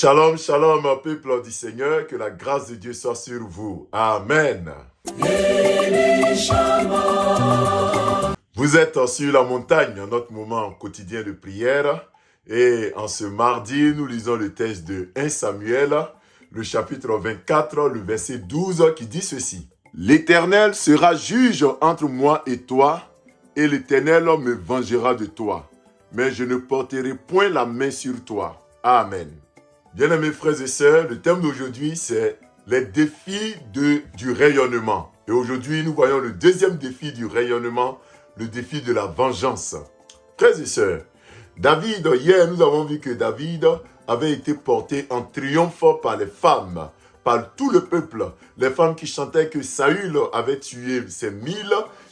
Shalom, shalom, peuple du Seigneur, que la grâce de Dieu soit sur vous. Amen. Vous êtes sur la montagne, notre moment quotidien de prière. Et en ce mardi, nous lisons le texte de 1 Samuel, le chapitre 24, le verset 12, qui dit ceci. « L'Éternel sera juge entre moi et toi, et l'Éternel me vengera de toi. Mais je ne porterai point la main sur toi. Amen. » Bien-aimés frères et sœurs, le thème d'aujourd'hui, c'est les défis du rayonnement. Et aujourd'hui, nous voyons le deuxième défi du rayonnement, le défi de la vengeance. Frères et sœurs, David, hier, nous avons vu que David avait été porté en triomphe par les femmes, par tout le peuple. Les femmes qui chantaient que Saül avait tué ses 1000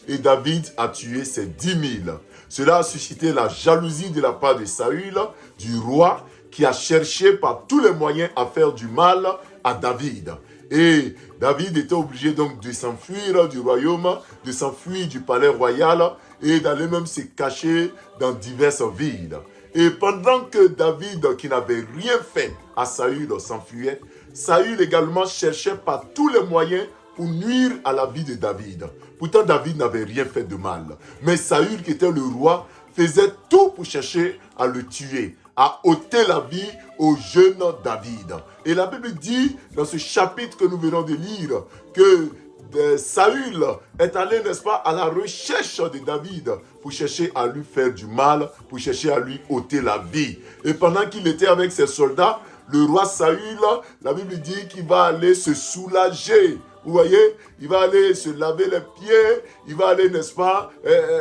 et David a tué ses 10 000. Cela a suscité la jalousie de la part de Saül, du roi, qui a cherché par tous les moyens à faire du mal à David. Et David était obligé donc de s'enfuir du royaume, de s'enfuir du palais royal et d'aller même se cacher dans diverses villes. Et pendant que David, qui n'avait rien fait à Saül, s'enfuyait, Saül également cherchait par tous les moyens pour nuire à la vie de David. Pourtant, David n'avait rien fait de mal. Mais Saül, qui était le roi, faisait tout pour chercher à le tuer, à ôter la vie au jeune David. Et la Bible dit, dans ce chapitre que nous venons de lire, que Saül est allé, n'est-ce pas, à la recherche de David pour chercher à lui faire du mal, pour chercher à lui ôter la vie. Et pendant qu'il était avec ses soldats, le roi Saül, la Bible dit qu'il va aller se soulager. Vous voyez, il va aller se laver les pieds, il va aller, n'est-ce pas,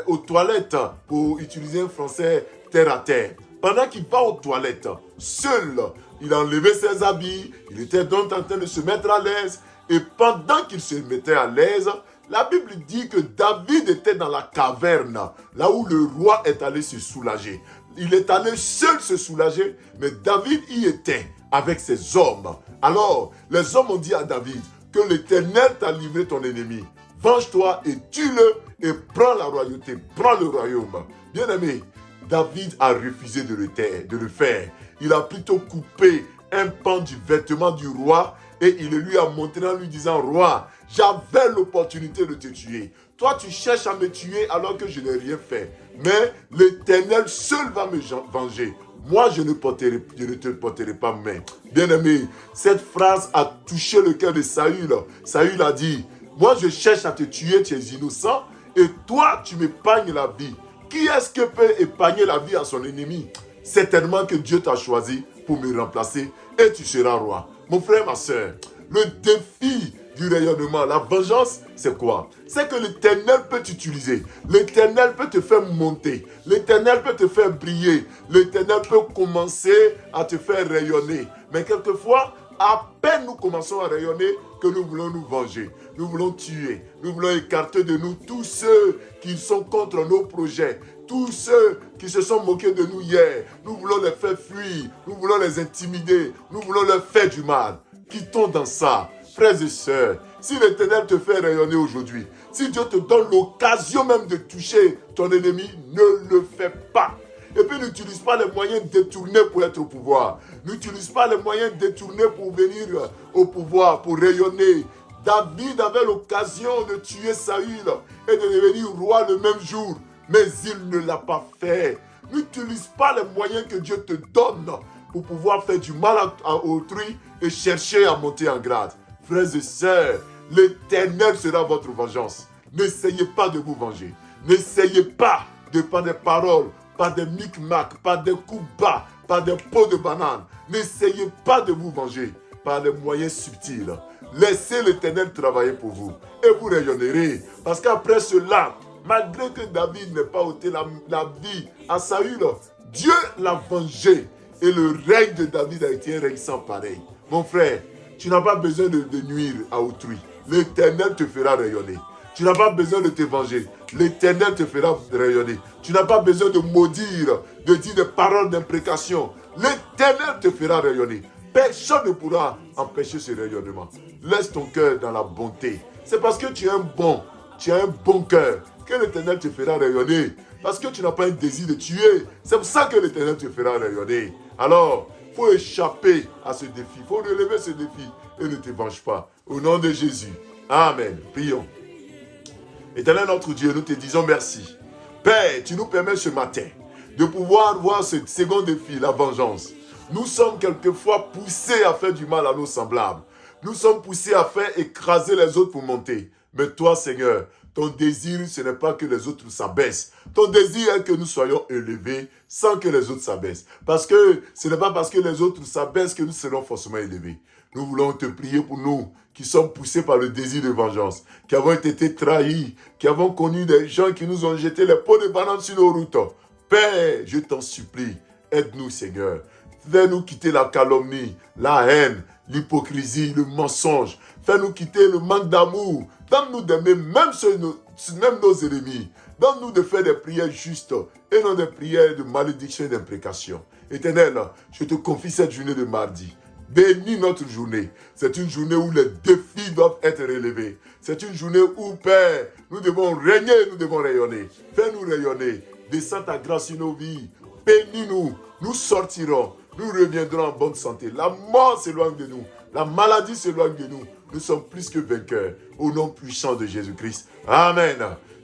aux toilettes, pour utiliser un français terre à terre. Pendant qu'il va aux toilettes, seul, il a enlevé ses habits, il était donc en train de se mettre à l'aise. Et pendant qu'il se mettait à l'aise, la Bible dit que David était dans la caverne, là où le roi est allé se soulager. Il est allé seul se soulager, mais David y était avec ses hommes. Alors, les hommes ont dit à David que l'Éternel t'a livré ton ennemi. Venge-toi et tue-le et prends la royauté, prends le royaume. Bien-aimé, David a refusé de le faire. Il a plutôt coupé un pan du vêtement du roi et il le lui a montré en lui disant « Roi, j'avais l'opportunité de te tuer. Toi, tu cherches à me tuer alors que je n'ai rien fait. Mais l'Éternel seul va me venger. Moi, je ne te porterai pas main. » Bien-aimé, cette phrase a touché le cœur de Saül. Saül a dit « Moi, je cherche à te tuer, tu es innocent, et toi, tu m'épargnes la vie. » Qui est-ce que peut épargner la vie à son ennemi? Certainement que Dieu t'a choisi pour me remplacer et tu seras roi. Mon frère, ma soeur, le défi du rayonnement, la vengeance, c'est quoi? C'est que l'Éternel peut t'utiliser. L'Éternel peut te faire monter. L'Éternel peut te faire briller. L'Éternel peut commencer à te faire rayonner. Mais quelquefois, à peine nous commençons à rayonner que nous voulons nous venger. Nous voulons tuer. Nous voulons écarter de nous tous ceux qui sont contre nos projets. Tous ceux qui se sont moqués de nous hier. Nous voulons les faire fuir. Nous voulons les intimider. Nous voulons leur faire du mal. Quittons dans ça. Frères et sœurs, si l'Éternel te fait rayonner aujourd'hui, si Dieu te donne l'occasion même de toucher ton ennemi, ne le fais pas. Et puis n'utilise pas les moyens détournés pour être au pouvoir. N'utilise pas les moyens détournés pour venir au pouvoir, pour rayonner. David avait l'occasion de tuer Saül et de devenir roi le même jour. Mais il ne l'a pas fait. N'utilise pas les moyens que Dieu te donne pour pouvoir faire du mal à autrui et chercher à monter en grade. Frères et sœurs, l'Éternel sera votre vengeance. N'essayez pas de vous venger. N'essayez pas de par des paroles, par des micmacs, par des coups bas, par des pots de banane. N'essayez pas de vous venger par les moyens subtils. Laissez l'Éternel travailler pour vous et vous rayonnerez. Parce qu'après cela, malgré que David n'ait pas ôté la vie à Saül, Dieu l'a vengé. Et le règne de David a été un règne sans pareil. Mon frère, tu n'as pas besoin de nuire à autrui. L'Éternel te fera rayonner. Tu n'as pas besoin de te venger. L'Éternel te fera rayonner. Tu n'as pas besoin de maudire, de dire des paroles d'imprécation. L'Éternel te fera rayonner. Personne ne pourra empêcher ce rayonnement. Laisse ton cœur dans la bonté. C'est parce que tu as un bon cœur que l'Éternel te fera rayonner. Parce que tu n'as pas un désir de tuer. C'est pour ça que l'Éternel te fera rayonner. Alors, Il faut échapper à ce défi. Il faut relever ce défi et ne te venge pas. Au nom de Jésus. Amen. Prions. Éternel notre Dieu, nous te disons merci. Père, tu nous permets ce matin de pouvoir voir ce second défi, la vengeance. Nous sommes quelquefois poussés à faire du mal à nos semblables. Nous sommes poussés à faire écraser les autres pour monter. Mais toi, Seigneur, ton désir, ce n'est pas que les autres s'abaissent. Ton désir est que nous soyons élevés sans que les autres s'abaissent. Parce que ce n'est pas parce que les autres s'abaissent que nous serons forcément élevés. Nous voulons te prier pour nous qui sommes poussés par le désir de vengeance, qui avons été trahis, qui avons connu des gens qui nous ont jeté les pots de banane sur nos routes. Père, je t'en supplie, aide-nous, Seigneur. Fais-nous quitter la calomnie, la haine, l'hypocrisie, le mensonge. Fais-nous quitter le manque d'amour. Donne-nous d'aimer même nos ennemis. Donne-nous de faire des prières justes et non des prières de malédiction et d'imprécation. Éternel, je te confie cette journée de mardi. Bénis notre journée. C'est une journée où les défis doivent être relevés. C'est une journée où, Père, nous devons régner, nous devons rayonner. Fais-nous rayonner. Descends ta grâce sur nos vies. Bénis-nous. Nous sortirons. Nous reviendrons en bonne santé. La mort s'éloigne de nous. La maladie s'éloigne de nous. Nous sommes plus que vainqueurs. Au nom puissant de Jésus-Christ. Amen.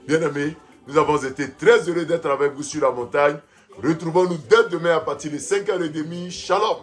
Bien-aimés, nous avons été très heureux d'être avec vous sur la montagne. Retrouvons-nous dès demain à partir de 5h30. Shalom.